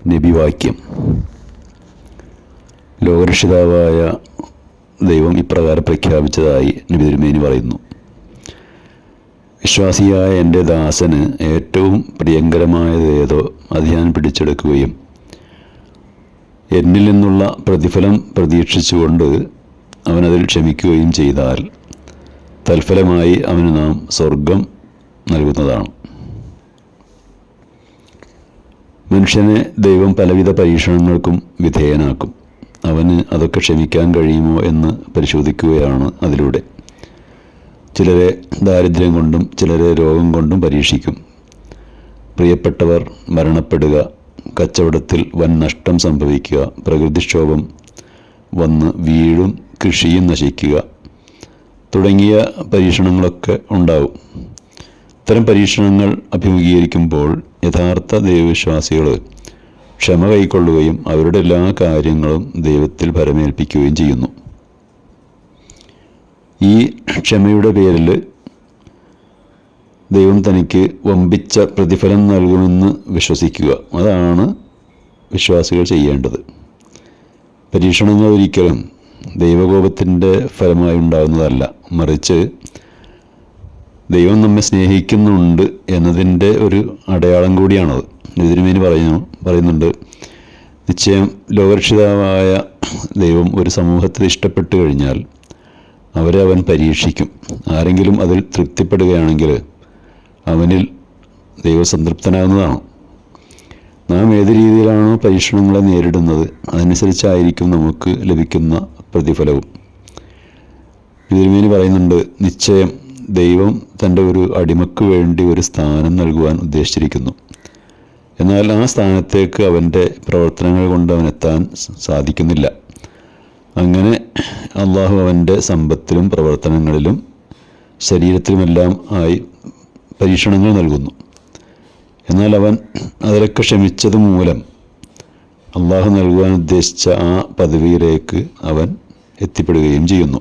നബിവാക്യം. ലോകരക്ഷിതാവായ ദൈവം ഇപ്രകാരം പ്രഖ്യാപിച്ചതായി നബി തിരുമേനി പറയുന്നു: വിശ്വാസിയായ എൻ്റെ ദാസന് ഏറ്റവും പ്രിയങ്കരമായതേതോ അത് ഞാൻ പിടിച്ചെടുക്കുകയും എന്നിൽ നിന്നുള്ള പ്രതിഫലം പ്രതീക്ഷിച്ചുകൊണ്ട് അവനതിൽ ക്ഷമിക്കുകയും ചെയ്താൽ തൽഫലമായി അവന് നാം സ്വർഗം നൽകുന്നതാണ്. മനുഷ്യനെ ദൈവം പലവിധ പരീക്ഷണങ്ങൾക്കും വിധേയനാക്കും. അവന് അതൊക്കെ ക്ഷമിക്കാൻ കഴിയുമോ എന്ന് പരിശോധിക്കുകയാണ് അതിലൂടെ. ചിലരെ ദാരിദ്ര്യം കൊണ്ടും ചിലരെ രോഗം കൊണ്ടും പരീക്ഷിക്കും. പ്രിയപ്പെട്ടവർ മരണപ്പെടുക, കച്ചവടത്തിൽ വൻ നഷ്ടം സംഭവിക്കുക, പ്രകൃതിക്ഷോഭം വന്ന് വീടും കൃഷിയും നശിക്കുക തുടങ്ങിയ പരീക്ഷണങ്ങളൊക്കെ ഉണ്ടാവും. ഇത്തരം പരീക്ഷണങ്ങൾ അഭിമുഖീകരിക്കുമ്പോൾ യഥാർത്ഥ ദൈവവിശ്വാസികൾ ക്ഷമ കൈക്കൊള്ളുകയും അവരുടെ എല്ലാ കാര്യങ്ങളും ദൈവത്തിൽ ഭരമേൽപ്പിക്കുകയും ചെയ്യുന്നു. ഈ ക്ഷമയുടെ പേരിൽ ദൈവം തനിക്ക് വമ്പിച്ച പ്രതിഫലം നൽകുമെന്ന് വിശ്വസിക്കുക. അതാണ് വിശ്വാസികൾ ചെയ്യേണ്ടത്. പരീക്ഷണങ്ങൾ ഒരിക്കലും ദൈവകോപത്തിൻ്റെ ഫലമായി ഉണ്ടാകുന്നതല്ല, മറിച്ച് ദൈവം നമ്മെ സ്നേഹിക്കുന്നുണ്ട് എന്നതിൻ്റെ ഒരു അടയാളം കൂടിയാണത്. തിരുമേനി പറയുന്നുണ്ട്: നിശ്ചയം ലോകരക്ഷിതാവായ ദൈവം ഒരു സമൂഹത്തെ ഇഷ്ടപ്പെട്ടു കഴിഞ്ഞാൽ അവരെ അവൻ പരീക്ഷിക്കും. ആരെങ്കിലും അതിൽ തൃപ്തിപ്പെടുകയാണെങ്കിൽ അവനിൽ ദൈവം സംതൃപ്തനാകുന്നതാണ്. നാം ഏത് രീതിയിലാണോ പരീക്ഷണങ്ങളെ നേരിടുന്നത് അതനുസരിച്ചായിരിക്കും നമുക്ക് ലഭിക്കുന്ന പ്രതിഫലവും. തിരുമേനി പറയുന്നുണ്ട്: നിശ്ചയം ദൈവം തൻ്റെ ഒരു അടിമക്ക് വേണ്ടി ഒരു സ്ഥാനം നൽകുവാൻ ഉദ്ദേശിച്ചിരിക്കുന്നു. എന്നാൽ ആ സ്ഥാനത്തേക്ക് അവൻ്റെ പ്രവർത്തനങ്ങൾ കൊണ്ട് അവനെത്താൻ സാധിക്കുന്നില്ല. അങ്ങനെ അള്ളാഹു അവൻ്റെ സമ്പത്തിലും പ്രവർത്തനങ്ങളിലും ശരീരത്തിലുമെല്ലാം ആയി പരീക്ഷണങ്ങൾ നൽകുന്നു. എന്നാൽ അവൻ അതിലൊക്കെ ക്ഷമിച്ചത് മൂലം അള്ളാഹു നൽകുവാൻ ഉദ്ദേശിച്ച ആ പദവിയിലേക്ക് അവൻ എത്തിപ്പെടുകയും ചെയ്യുന്നു.